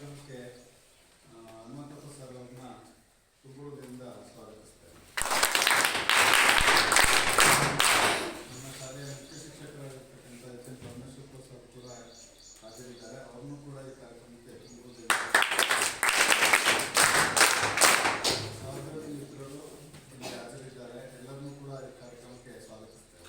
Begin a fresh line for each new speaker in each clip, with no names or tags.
ಕಾರ್ಯಕ್ರಮಕ್ಕೆ ಹನುಮಂತಪ್ಪ ಸರ್ ಅವ್ರನ್ನ ತುಂಬುವುದರಿಂದ ಸ್ವಾಗತಿಸ್ತೇನೆ. ನಮ್ಮ ಶಾಲೆಯ ಮುಖ್ಯ ಶಿಕ್ಷಕರಾಗಿರ್ತಕ್ಕಂಥ ಎಚ್.ಎನ್. ಪರಮೇಶ್ವರ ಸರ್ ಕೂಡ ಹಾಜರಿದ್ದಾರೆ. ಅವ್ರನ್ನೂ ಕೂಡ ಈ ಕಾರ್ಯಕ್ರಮಕ್ಕೆ ತುಂಬುವುದರಿಂದ ಸಹೋದರ ಮಿತ್ರರು ಇಲ್ಲಿ ಹಾಜರಿದ್ದಾರೆ. ಎಲ್ಲರನ್ನೂ ಕೂಡ ಈ ಕಾರ್ಯಕ್ರಮಕ್ಕೆ ಸ್ವಾಗತಿಸ್ತೇನೆ.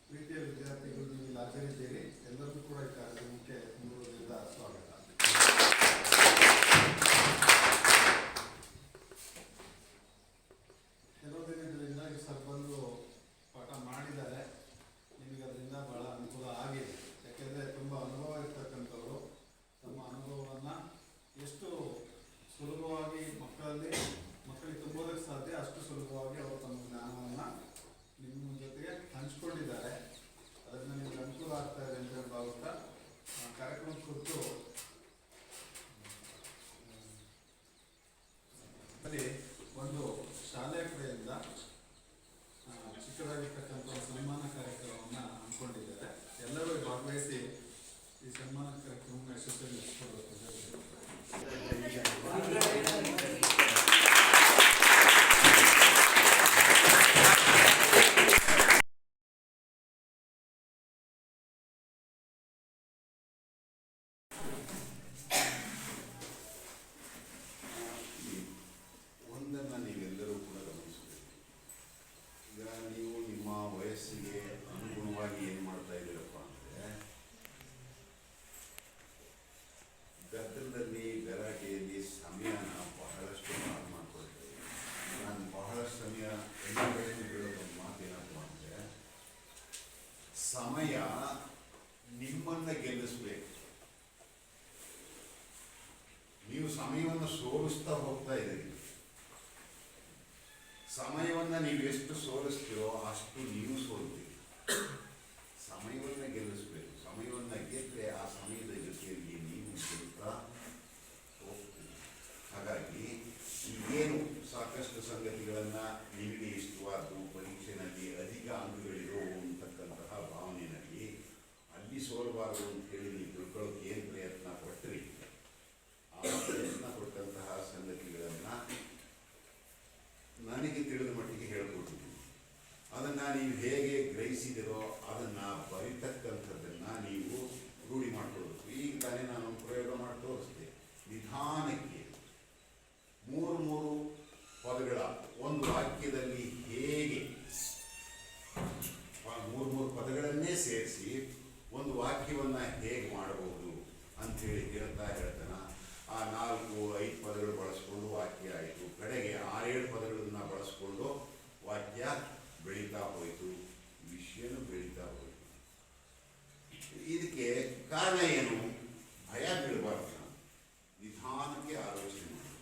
ಪ್ರೀತಿಯ ವಿದ್ಯಾರ್ಥಿಗಳು, ನೀವು ಇಲ್ಲಿ ಹಾಜರಿದ್ದೀರಿ. ಎಲ್ಲರಿಗೂ ಕೂಡ ಈ ಕಾರ್ಯಕ್ರಮಕ್ಕೆ ತುಂಬುವುದರಿಂದ ಸ್ವಾಗತ. ಕೆಲವು ದಿನಗಳಿಂದ ಈ ಸರ್ ಬಂದು ಪಾಠ ಮಾಡಿದ್ದಾರೆ. ನಿಮಗೆ ಅದರಿಂದ ಬಹಳ ಅನುಕೂಲ ಆಗಿದೆ. ಯಾಕೆಂದರೆ ತುಂಬ ಅನುಭವ ಇರ್ತಕ್ಕಂಥವರು ತಮ್ಮ ಅನುಭವವನ್ನು ಎಷ್ಟು ಸುಲಭವಾಗಿ ಮಕ್ಕಳಿಗೆ ತುಂಬೋದಕ್ಕೆ ಸಾಧ್ಯ ಅಷ್ಟು ಸುಲಭವಾಗಿ ಅವರು ತಮ್ಮ ಜ್ಞಾನವನ್ನು ನಿಮ್ಮ ಜೊತೆಗೆ ಹಂಚ್ಕೊಂಡಿದ್ದಾರೆ. ಅದರಿಂದ ನಿಮಗೆ ಅನುಕೂಲ ಆಗ್ತಾ ಇದೆ ಅಂತ ಭಾವಿಸ್ತಾ ಕಾರ್ಯಕ್ರಮ ಕುರಿತು ಅಲ್ಲಿ ಒಂದು ಶಾಲೆಯ ಕಡೆಯಿಂದ ಚಿಕ್ಕದಾಗಿರ್ತಕ್ಕಂಥ ಸನ್ಮಾನ ಕಾರ್ಯಕ್ರಮವನ್ನು ಹಮ್ಮಿಕೊಂಡಿದ್ದಾರೆ. ಎಲ್ಲರೂ ಭಾಗವಹಿಸಿ ಈ ಸನ್ಮಾನ ಕಾರ್ಯಕ್ರಮವನ್ನು ಯಶಸ್ವಿಗೊಳಿಸಿಕೊಳ್ಳಬೇಕು.
ಒಂದನ್ನು ನೀವೆಲ್ಲರೂ ಕೂಡ ಗಮನಿಸಬೇಕು. ಈಗ ನೀವು ನಿಮ್ಮ ವಯಸ್ಸಿಗೆ ಅನುಗುಣವಾಗಿ ಏನು ಮಾಡ್ತಾ ಇದ್ದೀರಪ್ಪ ಅಂದರೆ, ಗದ್ದಲದಲ್ಲಿ ಗಲಾಟೆಯಲ್ಲಿ ಸಮಯನ ಬಹಳಷ್ಟು ಹಾಳು ಮಾಡ್ಕೊಳ್ತೇವೆ. ನಾನು ಬಹಳಷ್ಟು ಸಮಯ ಎಲ್ಲ ಕಡೆಯೂ ಹೇಳೋದು ಒಂದು ಮಾತೇನಪ್ಪ ಅಂದರೆ, ಸಮಯ ನಿಮ್ಮನ್ನು ಗೆಲ್ಲಿಸ್ಬೇಕು. ನೀವು ಸಮಯವನ್ನು ಸೋಲಿಸ್ತಾ ಹೋಗ್ತಾ ಇದ್ದೀರಿ. ಸಮಯವನ್ನು ನೀವು ಎಷ್ಟು ಸೋಲಿಸ್ತೀರೋ ಅಷ್ಟು ನೀವು ಸೋಲ್ತೀರಿ. ಸಮಯವನ್ನು ಗೆಲ್ಲಿಸ್ಬೇಕು. ಸಮಯವನ್ನು ಗೆದ್ದರೆ ಆ ಸಮಯದ ಜೊತೆಯಲ್ಲಿ ನೀವು ಗೆಲ್ತಾ ಹೋಗ್ತೀರಿ. ಹಾಗಾಗಿ ಈಗೇನು ಸಾಕಷ್ಟು ಸಂಗತಿಗಳನ್ನು ನಿಮಗೆ ಇಷ್ಟವಾದ್ದು ಪರೀಕ್ಷೆಯಲ್ಲಿ ಅಧಿಕ ಅಂಕಗಳಿರೋ ಅಂತಕ್ಕಂತಹ ಭಾವನೆಯಲ್ಲಿ ಅಲ್ಲಿ ಸೋಲಬಾರದು ಅಂತೇಳಿ ನೀವು ತಿಳ್ಕೊಳ್ಳೋಕೆ ಏನು ಪ್ರಯತ್ನ ಪಟ್ಟರಿ, ಆ ಪ್ರಯತ್ನ ಪಟ್ಟಂತಹ ಸಂಗತಿಗಳನ್ನು ನನಗೆ ತಿಳಿದ ಮಟ್ಟಿಗೆ ಹೇಳ್ಕೊಟ್ಟಿದ್ದೀನಿ. ಅದನ್ನು ನೀವು ಹೇಗೆ ಗ್ರಹಿಸಿದಿರೋ ಅದನ್ನು ಬರಿತಕ್ಕಂಥದ್ದನ್ನು ನೀವು ರೂಢಿ ಮಾಡಿಕೊಳ್ಬೇಕು. ಈಗ ತಾನೇ ನಾನು ಪ್ರಯೋಗ ಮಾಡಿ ತೋರಿಸ್ದೆ. ನಿಧಾನಕ್ಕೆ ಮೂರು ಪದಗಳ ಒಂದು ವಾಕ್ಯದಲ್ಲಿ ಹೇಗೆ ಮೂರು ಪದಗಳನ್ನೇ ಸೇರಿಸಿ ಒಂದು ವಾಕ್ಯವನ್ನು ಹೇಗೆ ಮಾಡಬಹುದು ಅಂಥೇಳಿ ಹೇಳ್ತಾನ. ಆ 4-5 ಪದಗಳು ಬಳಸ್ಕೊಂಡು ವಾಕ್ಯ ಆಯಿತು. ಕಡೆಗೆ 6-7 ಪದಗಳನ್ನು ಬಳಸ್ಕೊಂಡು ವಾಕ್ಯ ಬೆಳೀತಾ ಹೋಯಿತು, ವಿಷಯನೂ ಬೆಳೀತಾ ಹೋಯಿತು. ಇದಕ್ಕೆ ಕಾರಣ ಏನು? ಭಯ ಬೀಳಬಾರ್ದು. ನಿಧಾನಕ್ಕೆ ಆಲೋಚನೆ ಮಾಡಿ.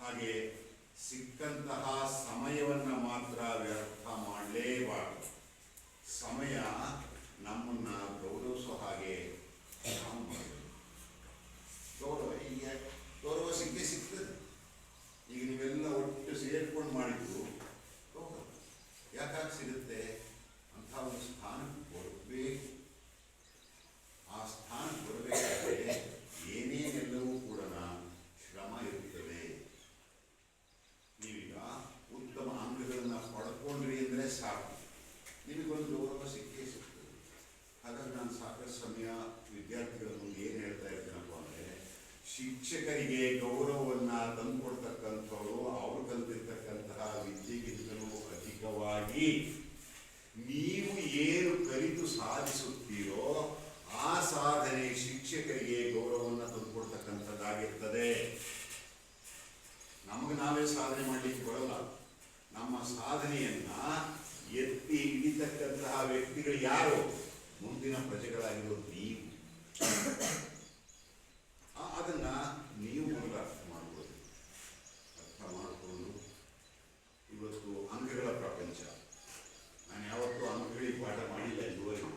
ಹಾಗೆ ಸಿಕ್ಕಂತಹ ಸಮಯವನ್ನು ಮಾತ್ರ ವ್ಯರ್ಥ ಮಾಡಲೇಬಾರದು. ಸಮಯ ನಮ್ಮನ್ನು ಗೌರವಿಸೋ ಹಾಗೆ ನಾವು ಮಾಡಬೇಕು. ಗೌರವ ಸಿಗ್ತದೆ. ಈಗ ನೀವೆಲ್ಲ ಒಟ್ಟು ಸೇರ್ಕೊಂಡು ಮಾಡಿದ್ದು ಗೌರವ ಯಾಕಾಗಿ ಸಿಗುತ್ತೆ ಅಂತ ಒಂದು ಸ್ಥಾನಕ್ಕೆ ಬರಬೇಕು. ಆ ಸ್ಥಾನಕ್ಕೆ ಬರಬೇಕಾದ್ರೆ ಏನೇನೆಲ್ಲವೂ ಕೂಡ ಶ್ರಮ ಇರುತ್ತದೆ. ನೀವೀಗ ಉತ್ತಮ ಅಂಕಗಳನ್ನು ಪಡ್ಕೊಂಡ್ರಿ ಅಂದರೆ ಸಾಕು, ನಿಮಗೊಂದು ಗೌರವ ಸಿಕ್ಕೇ ಸಿಗ್ತದೆ. ಹಾಗಾಗಿ ನಾನು ಸಾಕಷ್ಟು ಸಮಯ ವಿದ್ಯಾರ್ಥಿಗಳ ಮುಂದೆ ಏನು ಹೇಳ್ತಾ ಇರ್ತೀನಪ್ಪ ಅಂದರೆ, ಶಿಕ್ಷಕರಿಗೆ ಗೌರವವನ್ನು ತಂದುಕೊಡ್ತಕ್ಕಂಥವ್ರು ಅವರು ಕಲಿತಿರ್ತಕ್ಕಂತಹ ವಿದ್ಯೆಗಿಂತಲೂ ಅಧಿಕವಾಗಿ ನೀವು ಏನು ಕಲಿತು ಸಾಧಿಸುತ್ತೀರೋ ಆ ಸಾಧನೆ ಶಿಕ್ಷಕರಿಗೆ ಗೌರವವನ್ನು ತಂದುಕೊಡ್ತಕ್ಕಂಥದ್ದಾಗಿರ್ತದೆ. ನಮಗೆ ನಾವೇ ಸಾಧನೆ ಮಾಡಲಿಕ್ಕೆ ಬರಲ್ಲ. ನಮ್ಮ ಸಾಧನೆಯನ್ನ ಎತ್ತಿ ಹಿಡಿತಕ್ಕಂತಹ ವ್ಯಕ್ತಿಗಳು ಯಾರು? ಮುಂದಿನ ಪ್ರಜೆಗಳಾಗಿರೋದು ನೀವು. ಅದನ್ನ ನೀವು ಮೊದಲು ಅರ್ಥ ಮಾಡ್ಬೋದು. ಅರ್ಥ ಮಾಡಿಕೊಂಡು ಇವತ್ತು ಅಂಕಗಳ ಪ್ರಪಂಚ. ನಾನು ಯಾವತ್ತೂ ಅಂಕಗಳಿಗೆ ಪಾಠ ಮಾಡಿಲ್ಲ ಇದುವರೆಗೂ.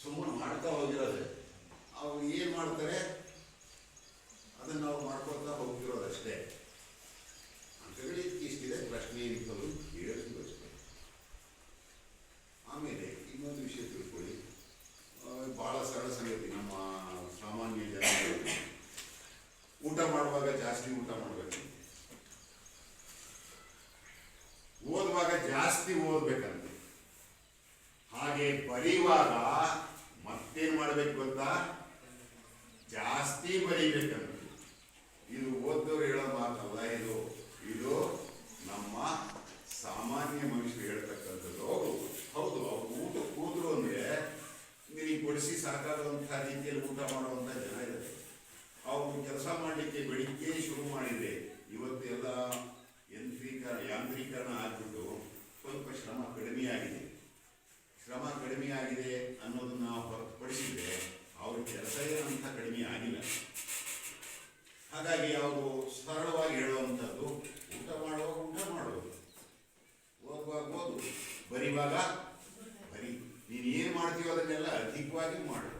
ಸುಮ್ಮನೆ ಮಾಡ್ತಾ ಹೋಗಿರೋದೆ. ಅವ್ರು ಏನು ಮಾಡ್ತಾರೆ ಅದನ್ನು ನಾವು ಮಾಡ್ಕೊಳ್ತಾ ಹೋಗ್ತಿರೋದಷ್ಟೇ. ಅಂಕಗಳಿಗೆ ಇಷ್ಟಿದೆ, ಪ್ರಶ್ನೆ ಇರ್ತದೆ, ಕೇಳಿದ್ರು ಅಷ್ಟೇ. ಆಮೇಲೆ ಇನ್ನೊಂದು ವಿಷಯ ತಿಳ್ಕೊಳ್ಳಿ. ಮಾಡುವಾಗ ಜಾಸ್ತಿ ಊಟ ಮಾಡಬೇಕು, ಓದುವಾಗ ಜಾಸ್ತಿ ಓದ್ಬೇಕಂತೆ. ಹಾಗೆ ಬರೆಯುವಾಗ ಮತ್ತೇನ್ ಮಾಡ್ಬೇಕು ಗೊತ್ತಾ, ಜಾಸ್ತಿ ಬರೀಬೇಕಂತೆ. ಇದು ಓದೋರು ಹೇಳೋ ಮಾತಲ್ಲ, ಇದು ನಮ್ಮ ಸಾಮಾನ್ಯ ಮನುಷ್ಯರು ಹೇಳ್ತಕ್ಕಂಥದ್ದು. ಹೌದು ಅವ್ರು ಊಟ ಕೂದ್ರು ಅಂದ್ರೆ ನೀವು ಬಡಿಸಿ ಸಾಕಾಗುವಂತಹ ರೀತಿಯಲ್ಲಿ ಊಟ ಮಾಡುವಂತ ಜನ ಇದ್ದಾರೆ. ಅವರು ಕೆಲಸ ಮಾಡಲಿಕ್ಕೆ ಬೆಳಿಗ್ಗೆ ಶುರು ಮಾಡಿದ್ರೆ ಇವತ್ತು ಎಲ್ಲ ಯಾಂತ್ರೀಕರಣ ಆಗ್ಬಿಟ್ಟು ಸ್ವಲ್ಪ ಶ್ರಮ ಕಡಿಮೆ ಆಗಿದೆ ಅನ್ನೋದನ್ನ ಹೊರತುಪಡಿಸಿದ್ರೆ ಅವ್ರ ಕೆಲಸ ಏನಂತ ಕಡಿಮೆ ಆಗಿಲ್ಲ. ಹಾಗಾಗಿ ಅವರು ಸರಳವಾಗಿ ಹೇಳುವಂಥದ್ದು, ಊಟ ಮಾಡುವಾಗ ಊಟ ಮಾಡೋದು, ಓದುವಾಗ ಓದು, ಬರೀವಾಗ ಬರೀ, ನೀನು ಏನು ಮಾಡ್ತೀವೋ ಅದನ್ನೆಲ್ಲ ಅಧಿಕವಾಗಿ ಮಾಡು.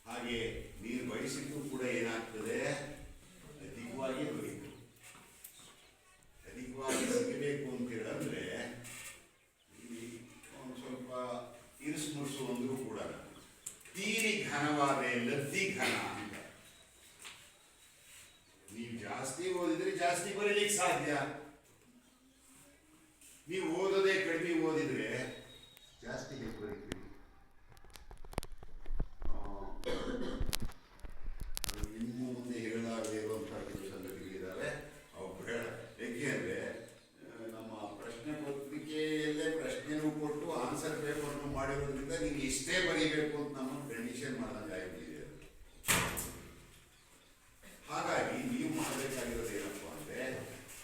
ಹಾಗೆ ನೀನು ಬಯಸಿದ್ದು ಕೂಡ ಏನಾಗ್ತದೆ, ಅಧಿಕವಾಗಿ ಬರೀತು. ಅಧಿಕವಾಗಿ ಸಿಗಬೇಕು ಅಂತ ಹೇಳಿದ್ರೆ ಒಂದು ಸ್ವಲ್ಪ ಇರಿಸು ಮುರಿಸು ಅಂದ್ರೂ ಕೂಡ ತೀರಿ ಘನವಾದ ಲದ್ದಿ ಘನ ಅಂತ. ನೀವು ಜಾಸ್ತಿ ಓದಿದ್ರೆ ಜಾಸ್ತಿ ಬರೀಲಿಕ್ಕೆ ಸಾಧ್ಯ. ನೀವು ಓದೋದೇ ಕಡಿಮೆ ಓದಿದ್ರೆ ಜಾಸ್ತಿ ಹೇಗೆ ಬರೀತೀವಿ? ಇನ್ನು ಮುಂದೆ ಹೇಳಲಾಗದೇ ಇರುವಂತಹ ಕೆಲವು ಸಂಗತಿಗಳಿದ್ದಾವೆ. ಅವು ಏಕೆಂದ್ರೆ ನಮ್ಮ ಪ್ರಶ್ನೆ ಪತ್ರಿಕೆಯಲ್ಲೇ ಪ್ರಶ್ನೆನೂ ಕೊಟ್ಟು ಆನ್ಸರ್ ಪೇಪರ್ನು ಮಾಡಿರೋದ್ರಿಂದ ನೀವು ಇಷ್ಟೇ ಬರೀಬೇಕು ಅಂತ ನಮ್ಮ ಕಂಡೀಷನ್ ಮಾಡ್ದಂಗೆ ಆಗಿಬಿಟ್ಟಿದೆ. ಹಾಗಾಗಿ ನೀವು ಮಾಡಬೇಕಾಗಿರೋದು ಏನಪ್ಪಾ ಅಂದ್ರೆ,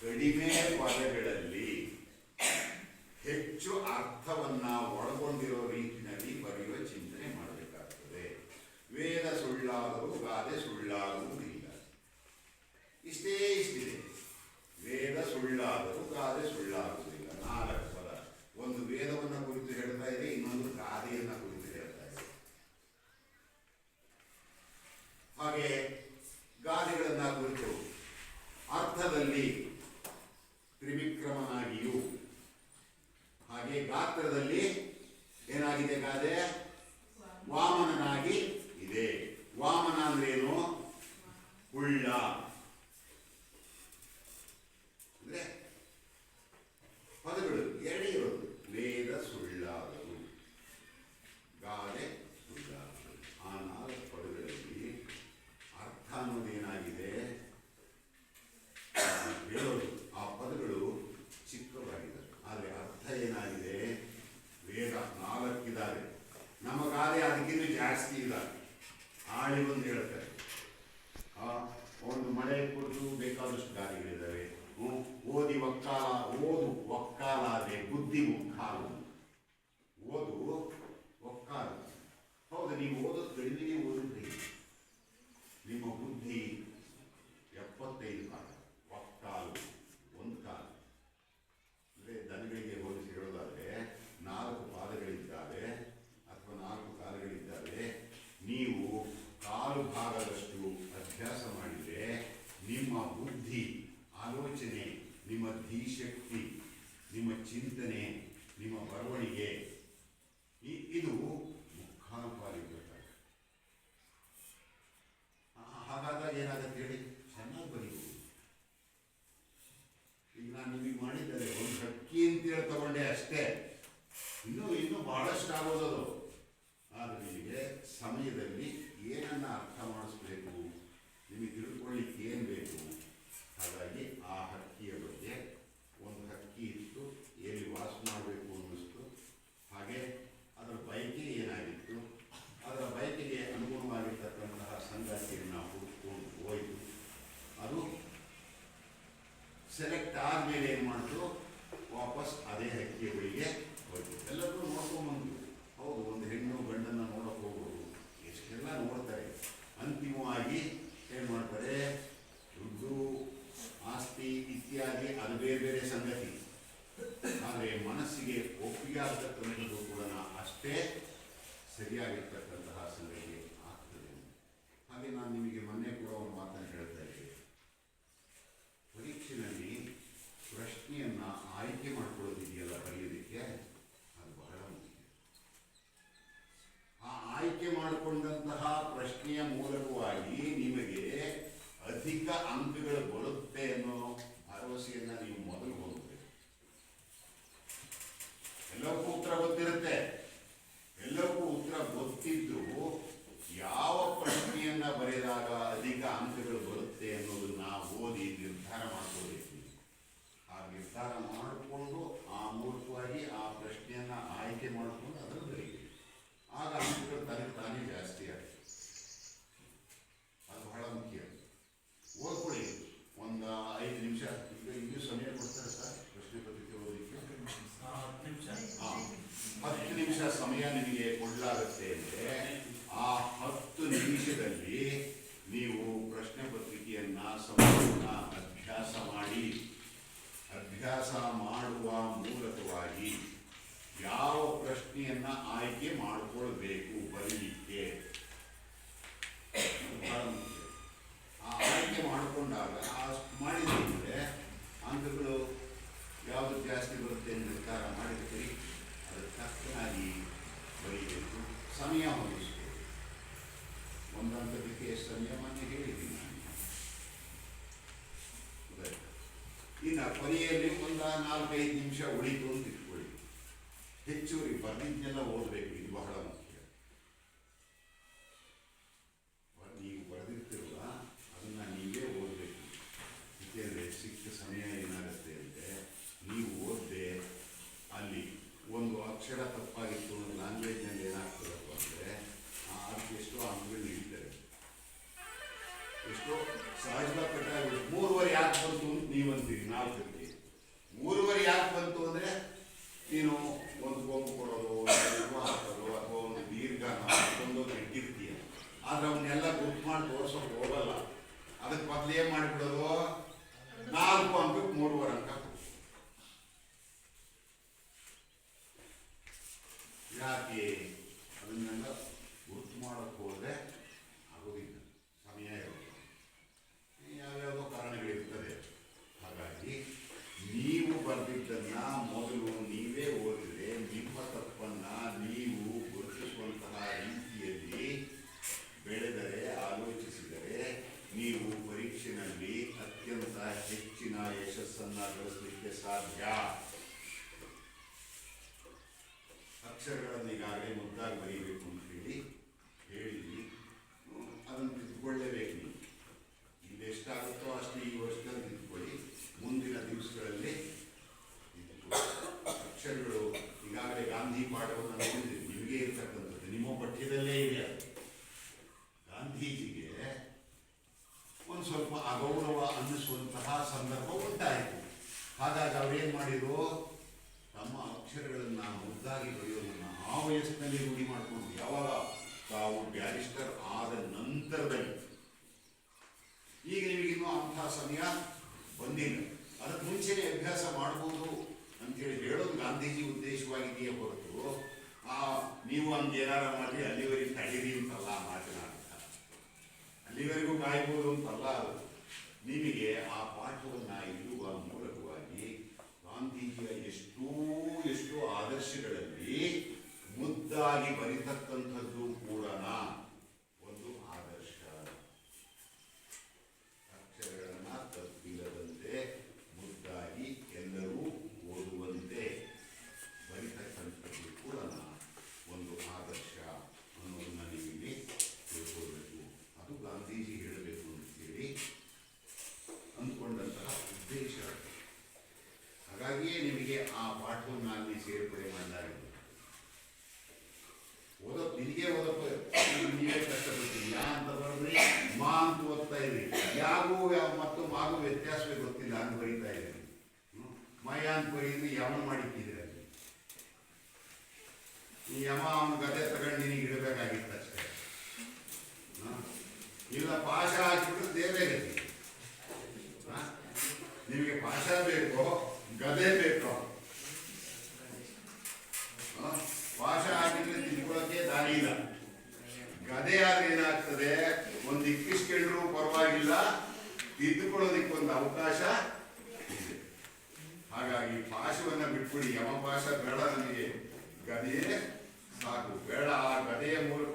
ಕಡಿಮೆ ಪದಗಳಲ್ಲಿ ಹೆಚ್ಚು ಅರ್ಥವನ್ನ ಒಳಗೊಂಡಿರೋ ರೀತಿಯಲ್ಲಿ ಬರೆಯುವ ಚಿಂತನೆ ಮಾಡಬೇಕಾಗ್ತದೆ. ವೇದ ಸುಳ್ಳಾದರೂ ಗಾದೆ ಸುಳ್ಳಾಗುವುದಿಲ್ಲ. ಇಷ್ಟಿದೆ. ವೇದ ಸುಳ್ಳಾದರೂ ಗಾದೆ ಸುಳ್ಳಾಗುವುದಿಲ್ಲ. 4 ಪದ. ಒಂದು ವೇದವನ್ನ ಕುರಿತು ಹೇಳ್ತಾ ಇದೆ, ಇನ್ನೊಂದು ಗಾದೆಯನ್ನ ಕುರಿತು ಹೇಳ್ತಾ ಇದೆ. ಹಾಗೆ ಗಾದೆಗಳನ್ನ ಕುರಿತು ಅರ್ಥದಲ್ಲಿ ತ್ರಿವಿಕ್ರಮನಾಗಿಯೂ, ಹಾಗೆ ಗಾತ್ರದಲ್ಲಿ ಏನಾಗಿದೆ ಗಾದೆ, ವಾಮನನಾಗಿ ಇದೆ. ವಾಮನ ಅಂದ್ರೇನು? ಉಳ್ಳ ಅಂದ್ರೆ ಪದಗಳು ಎರಡೇ ಇರೋದು. ವೇದ ಸುಳ್ಳಾದರು, ಗಾದೆ ಸುಳ್ಳಾದರು. ಆ 4 ಪದಗಳಲ್ಲಿ ಅರ್ಥ ಅನ್ನೋದೇನಾಗಿದೆ ಹೇಳೋದು. ಆ ಪದಗಳು ಚಿಕ್ಕವಾಗಿದ್ದಾರೆ, ಆದರೆ ಅರ್ಥ ಏನಾಗಿದೆ? ವೇದ 4 ಇದ್ದಾರೆ, ನಮಗಾದೆ ಅದಕ್ಕಿಂತ ಜಾಸ್ತಿ ಇದ್ದಾರೆ. ಆಳಿ ಒಂದು ಹೇಳ್ತಾರೆ, ಒಂದು ಮಳೆ ಕುರಿತು ಬೇಕಾದಷ್ಟು ಗಾದೆಗಳಿದ್ದಾವೆ. ಓದು ಒಕ್ಕಾಲಾದೆ ಬುದ್ಧಿ ಮುಕ್ಕಾಲು. ಓದು ಒಕ್ಕಾಲು. ಹೌದು, ನೀವು ಓದೋದು ಕಡಿಮೆ ಓದಿದ್ರಿ, ನಿಮ್ಮ ಬುದ್ಧಿ 75 ಕಾಲು, ಒಕ್ಕಾಲು 1 ಕಾಲು. ಅಂದರೆ ದನಗಳಿಗೆ ಹೋಲಿಸಿ ಹೇಳೋದಾದ್ರೆ 4 ಪಾದಗಳಿದ್ದಾವೆ ಅಥವಾ 4 ಕಾಲುಗಳಿದ್ದಾವೆ. ನೀವು ಕಾಲು ಭಾಗದಷ್ಟು ಅಭ್ಯಾಸ ಮಾಡಿದರೆ ನಿಮ್ಮ ಬುದ್ಧಿ, ಆಲೋಚನೆ, ನಿಮ್ಮ ಧೀಶಕ್ತಿ, ನಿಮ್ಮ ಚಿಂತನೆ, ನಿಮ್ಮ ಬರವಣಿಗೆ ಇದು ಮುಕ್ಕಾಲು ಪಾಲಿರಬೇಕಾಗುತ್ತೆ. ಹಾಗಾದಾಗ ಏನಾಗುತ್ತೆ ಹೇಳಿ, ಚೆನ್ನಾಗಿ ಬರೀಬಹುದು. ಈಗ ನಾನು ನಿಮಗೆ ಮಾಡಿದ್ದರೆ ಒಂದು ಹಕ್ಕಿ ಅಂತೇಳಿ ತಗೊಂಡೆ ಅಷ್ಟೇ, ಇನ್ನೂ ಬಹಳಷ್ಟು ಆಗೋದದು. ಆದರೆ ನಿಮಗೆ ಸಮಯದಲ್ಲಿ ಏನನ್ನ ಅರ್ಥ ಮಾಡಿಸ್ಬೇಕು, ನಿಮಗೆ ತಿಳ್ಕೊಳ್ಳಿಕ್ಕೆ ಏನು ಬೇಕು. ಹಾಗಾಗಿ ಆ ಹಕ್ಕಿಯ ಬಗ್ಗೆ, ಒಂದು ಹಕ್ಕಿ ಇತ್ತು, ಎಲ್ಲಿ ವಾಸ ಮಾಡಬೇಕು ಅನ್ನಿಸ್ತು, ಹಾಗೆ ಅದರ ಬಯಕೆ ಏನಾಗಿತ್ತು, ಅದರ ಬಯಕೆಗೆ ಅನುಗುಣವಾಗಿರ್ತಕ್ಕಂತಹ ಸಂಗಾತಿಯನ್ನು ಹುಡುಕೊಂಡು ಹೋಯಿತು. ಅದು ಸೆಲೆಕ್ಟ್ ಆದಮೇಲೆ ಏನು ಮಾಡಿತು, ವಾಪಸ್ ಅದೇ ಹಕ್ಕಿಯ ಬಳಿಗೆ ಹೋಯಿತು. ಎಲ್ಲರೂ ನೋಡ್ಕೊಂಡ್ಬಂದು, ಹೌದು ಒಂದು ಹೆಣ್ಣು ಗಂಡನ್ನು ನೋಡೋಕೆ ಹೋಗೋದು ಎಷ್ಟೆಲ್ಲ ನೋಡ್ತಾರೆ. ಅಂತಿಮವಾಗಿ ಏನು ಮಾಡ್ತಾರೆ, ದುಡ್ಡು, ಆಸ್ತಿ ಇತ್ಯಾದಿ ಅದು ಬೇರೆ ಬೇರೆ ಸಂಗತಿ. ಆದರೆ ಮನಸ್ಸಿಗೆ ಒಪ್ಪಿಗೆ ಆಗ್ತಕ್ಕಂಥದ್ದು ಕೂಡ ಅಷ್ಟೇ ಸರಿಯಾಗಿರ್ತಕ್ಕಂತಹ ಸಂಗತಿ ಆಗ್ತದೆ. ಹಾಗೆ ನಾನು ನಿಮಗೆ ಮೊನ್ನೆ ಕೂಡ ಒಂದು ಮಾತನ್ನು ಹೇಳ್ತಾ ಇದ್ದೆ, ಪರೀಕ್ಷೆಯಲ್ಲಿ ಪ್ರಶ್ನೆಯನ್ನ ಆಯ್ಕೆ ಮಾಡ್ಕೊಳ್ಳೋದಿದೆಯಲ್ಲ ಬರೆಯೋದಕ್ಕೆ, ಅದು ಬಹಳ ಮುಖ್ಯ. ಆ ಆಯ್ಕೆ ಮಾಡಿಕೊಂಡಂತಹ ಪ್ರಶ್ನೆಯ ಮೂಲಕವಾಗಿ ನಿಮಗೆ ಅಧಿಕ ಅಂಕಗಳು ಬರುತ್ತೆ ಅನ್ನೋ ಭರವಸೆಯನ್ನ ನೀವು ಮೊದಲು ಹೋಗಬೇಕು. ಎಲ್ಲಕ್ಕೂ ಉತ್ತರ ಗೊತ್ತಿರುತ್ತೆ, ಎಲ್ಲಕ್ಕೂ ಉತ್ತರ ಗೊತ್ತಿದ್ರು ಯಾವ ಪ್ರಶ್ನೆಯನ್ನ ಬರೆದಾಗ ಅಧಿಕ ಅಂಕಗಳು ಬರುತ್ತೆ ಅನ್ನೋದನ್ನ ಓದಿ ನಿರ್ಧಾರ ಮಾಡ್ಕೋಬೇಕು. ಆ ನಿರ್ಧಾರ ಮಾಡಿಕೊಂಡು ಆ ಮೂಲಕವಾಗಿ ಆ ಪ್ರಶ್ನೆಯನ್ನ ಆಯ್ಕೆ ಮಾಡಿಕೊಂಡು ಅದನ್ನು ಬರೀಬೇಕು. ಆಗ ಅಂಕಗಳು ತಾನೇ ಜಾಸ್ತಿ ಆಗುತ್ತೆ. ಅದು ಬಹಳ ಮುಖ್ಯ. ಓದ್ಕೊಳ್ಳಿ, ಒಂದು 5 ನಿಮಿಷ. ಈಗ ಇನ್ನೂ ಸಮಯ ಕೊಡ್ತಾರೆ ಸರ್ ಪ್ರಶ್ನೆ ಪತ್ರಿಕೆ ಓದಲಿಕ್ಕೆ? 10 ನಿಮಿಷ ಸಮಯ ನಿಮಗೆ ಕೊಡಲಾಗುತ್ತೆ ಅಂದರೆ ಆ 10 ನಿಮಿಷದಲ್ಲಿ ನೀವು ಪ್ರಶ್ನೆ ಪತ್ರಿಕೆಯನ್ನ ಸಂಪೂರ್ಣ ಅಭ್ಯಾಸ ಮಾಡಿ, ಅಭ್ಯಾಸ ಮಾಡುವ ಮೂಲಕವಾಗಿ ಯಾವ ಪ್ರಶ್ನೆಯನ್ನ ಆಯ್ಕೆ ಮಾಡಿಕೊಳ್ಬೇಕು ಬರೀಲಿಕ್ಕೆ ಬಹಳ ಮುಖ್ಯ. ಆ ಆಯ್ಕೆ ಮಾಡಿಕೊಂಡಾಗ ಮಾಡಿದ್ರೆ ಅಂಕಗಳು ಯಾವುದು ಜಾಸ್ತಿ ಬರುತ್ತೆ ಎಂದು ನಿರ್ಧಾರ ಮಾಡಿರ್ತೀರಿ. ಅದಕ್ಕೆ ತಕ್ಕನಾಗಿ ಬರೀಬೇಕು. ಸಮಯ ಹೊಂದಿಸ್ಬೇಕು. ಒಂದು ಹಂತಕ್ಕೆ ಎಷ್ಟು ಸಮಯ ಮೊನ್ನೆ ಹೇಳಿದ್ದೀನಿ ನಾನು. ಇನ್ನು ಕೊನೆಯಲ್ಲಿ ಒಂದು 4-5 ನಿಮಿಷ ಉಳಿತು ಅಂತ ಇಟ್ಕೊಳ್ಳಿ. ಹೆಚ್ಚುವರಿ ಬರೆದಿದ್ದೆಲ್ಲ ಓದಬೇಕು. ಇದು ಬಹಳ ಮುಖ್ಯ. ನೀವು ಬರೆದಿರ್ತಿರಲ್ಲ ಅದನ್ನ ನೀವೇ ಓದಬೇಕು. ಏಕೆಂದರೆ ಸಿಕ್ಕ ಸಮಯ ಏನಾಗುತ್ತೆ ಅಂದರೆ ನೀವು ಓದದೆ ಅಲ್ಲಿ ಒಂದು ಅಕ್ಷರ ತಪ್ಪಾಗಿತ್ತು, ಒಂದು ಲ್ಯಾಂಗ್ವೇಜ್ನಲ್ಲಿ ಏನಾಗ್ತದಪ್ಪ ಅಂದರೆ ಅದಕ್ಕೆ ಎಷ್ಟೋ ಅಂಕಗಳು ಹಿಡಿತಾರೆ. ಎಷ್ಟೋ ಸಹಜವಾಗಿ ಕಟ್ಟಾಗಿ 3 ಯಾಕೆ ಬಂತು ಅಂತ ನೀವು ಅಂತೀರಿ. 4 3 ಯಾಕೆ ಬಂತು ಅಂದರೆ ನೀನು ಒಂದು ಕೊಂಬು ಕೊಡೋದು, ಹಾಕೋದು ಅಥವಾ ಒಂದು ದೀರ್ಘ ಒಂದು ಇಟ್ಟಿರ್ತೀಯ. ಆದ್ರೆ ಅವನ್ನೆಲ್ಲ ಗುರ್ತು ಮಾಡಿ ತೋರ್ಸೋಕೆ ಹೋಗಲ್ಲ. ಅದಕ್ಕೆ ಮೊದಲು ಏನು ಮಾಡಿಬಿಡೋದು, 4 ಅಂಕಕ್ಕೆ 3.5 ಅಂಕ. ಯಾಕೆ ಅದನ್ನೆಲ್ಲ ಗುರ್ತು ಮಾಡೋಕ್ಕೆ ಹೋದರೆ ಆಗೋದಿಲ್ಲ, ಸಮಯ ಇರುತ್ತೆ, ಯಾವ್ಯಾವುದೋ ಕಾರಣಗಳಿರ್ತದೆ. ಹಾಗಾಗಿ ನೀವು ಬರೆದಿದ್ದನ್ನ ಮೊದಲು ನೀವೇ ಓದಿದ್ರೆ ನಿಮ್ಮ ತಪ್ಪನ್ನ ನೀವು ಗುರುತಿಸುವಂತಹ ರೀತಿಯಲ್ಲಿ ಬೆಳೆದರೆ, ಆಲೋಚಿಸಿದರೆ ನೀವು ಪರೀಕ್ಷೆಯಲ್ಲಿ ಅತ್ಯಂತ ಹೆಚ್ಚಿನ ಯಶಸ್ಸನ್ನು ಗಳಿಸಲಿಕ್ಕೆ ಸಾಧ್ಯ. ಅಕ್ಷರಗಳನ್ನು ಈಗಾಗಲೇ ಮುದ್ದಾಗಿ ಬರೀಬೇಕು ಅಂತ ಹೇಳಿ ಅದನ್ನು ತಿದ್ದುಕೊಳ್ಳೇಬೇಕು. ನೀವು ಇಲ್ಲಿ ಎಷ್ಟಾಗುತ್ತೋ ಅಷ್ಟು ಈ ವರ್ಷದಲ್ಲಿ ತಿದ್ದುಕೊಳ್ಳಿ. ಮುಂದಿನ ದಿವಸಗಳಲ್ಲಿ ಅಕ್ಷರಗಳು ಈಗಾಗಲೇ ಗಾಂಧಿ ಪಾಠವನ್ನು ನೋಡಿದ್ದೀರಿ, ನಿಮಗೆ ಇರ್ತಕ್ಕಂಥದ್ದು ನಿಮ್ಮ ಪಠ್ಯದಲ್ಲೇ ಇದೆ. ಗಾಂಧೀಜಿಗೆ ಒಂದು ಸ್ವಲ್ಪ ಅಗೌರವ ಅನ್ನಿಸುವಂತಹ ಸಂದರ್ಭ ಉಂಟಾಯಿತು. ಹಾಗಾಗಿ ಅವ್ರೇನು ಮಾಡಿದ್ರು, ತಮ್ಮ ಅಕ್ಷರಗಳನ್ನು ಮುದ್ದಾಗಿ ಬರೆಯೋದನ್ನು ಆ ವಯಸ್ಸಿನಲ್ಲಿ ರೂಢಿ ಮಾಡಿಕೊಂಡು ಯಾವಾಗ ತಾವು ಬ್ಯಾರಿಸ್ಟರ್ ಆದ ನಂತರದಲ್ಲಿ. ಈಗ ನಿಮಗಿನ್ನೂ ಅಂತಹ ಸಮಯ ಬಂದಿಲ್ಲ. ಅದಕ್ಕೆ ಮುಂಚೆನೇ ಅಭ್ಯಾಸ ಮಾಡ್ಬೋದು ಅಂತೇಳಿ ಹೇಳೋದು ಗಾಂಧೀಜಿ ಉದ್ದೇಶವಾಗಿದೆಯೇ ಹೊರತು ನೀವು ಹಂಗೆ ಏನಾರ ಮಾಡಿ ಅಲ್ಲಿವರೆಗೆ ತಡೀರಿ ಅಂತಲ್ಲ ಮಾತನಾಡ್ತಾ, ಅಲ್ಲಿವರೆಗೂ ಕಾಯ್ಬೋದು ಅಂತಲ್ಲ. ಅದು ನಿಮಗೆ ಆ ಪಾಠವನ್ನು ಇಡುವ ಮೂಲಕವಾಗಿ ಗಾಂಧೀಜಿಯ ಎಷ್ಟೋ ಆದರ್ಶಗಳಲ್ಲಿ ಮುದ್ದಾಗಿ ಬರಿತಕ್ಕಂಥದ್ದು ಕೂಡ ಒಂದು ಆದರ್ಶ. ಅಕ್ಷರಗಳನ್ನ ತಪ್ಪಿಲ್ಲದಂತೆ ಮುದ್ದಾಗಿ ಎಲ್ಲರೂ ಓದುವಂತೆ ಬರಿತಕ್ಕಂಥದ್ದು ಕೂಡ ಒಂದು ಆದರ್ಶ ಅನ್ನೋದನ್ನ ನೀವಿಲ್ಲಿ ತಿಳ್ಕೊಳ್ಬೇಕು. ಅದು ಗಾಂಧೀಜಿ ಹೇಳಬೇಕು ಅಂತೇಳಿ ಅಂದ್ಕೊಂಡಂತಹ ಉದ್ದೇಶ. ಹಾಗಾಗಿಯೇ ನಿಮಗೆ ಆ ಪಾಠವನ್ನು ಅಲ್ಲಿ ಸೇರ್ಪಡೆ ಮಾಡಲಾಗಿದೆ. ನಿನಗೆ ಓದಪ್ಪ, ನೀವೇ ಕಷ್ಟಪಡ್ತೀನಿ. ಯಾ ಅಂತ ಬರೆದ್ರಿ, ಮಾ ಅಂತ ಓದ್ತಾ ಇದ್ರಿ. ಯಾಗೂ ಮತ್ತು ಮಾಗೂ ವ್ಯತ್ಯಾಸವೇ ಗೊತ್ತಿಲ್ಲ ಅಂತ ಬರೀತಾ ಇದ್ದೀರಿ. ಮಯ ಅಂತ ಬರೀದ್ರಿ, ಯಮ ಮಾಡಿಟ್ಟಿದ್ರಿ. ಅಲ್ಲಿ ಈ ಯಮ ಅವನ ಗದೆ ತಗೊಂಡು ನಿನಗೆ ಇಡಬೇಕಾಗಿತ್ತು ಅಷ್ಟೇ. ಇಲ್ಲ ಪಾಶ ಹಾಕಿಬಿಟ್ರೆ ದೇವೇ ಗತಿ. ನಿಮಗೆ ಪಾಶ ಬೇಕೋ ಗದೆ ಬೇಕೋ? ಪಾಶ ಹಾಕಿದ್ರೆ ತಿಳ್ಕೊಳ್ಳೋಕೆ ದಾರಿ ಇಲ್ಲ. ಗದೆ ಆದ್ರೆ ಏನಾಗ್ತದೆ, ಒಂದು ಇಕ್ಕಿಸ್ಕೊಂಡ್ರೂ ಪರವಾಗಿಲ್ಲ, ತಿದ್ದುಕೊಳ್ಳೋದಿಕ್ಕೆ ಒಂದು ಅವಕಾಶ ಇದೆ. ಹಾಗಾಗಿ ಪಾಶವನ್ನ ಬಿಟ್ಬಿಡಿ. ಯಮ ಪಾಶ ಬೇಡ, ನನಗೆ ಗದೆಯೇ ಸಾಕು. ಬೇಡ, ಆ ಗದೆಯ ಮೂಲಕ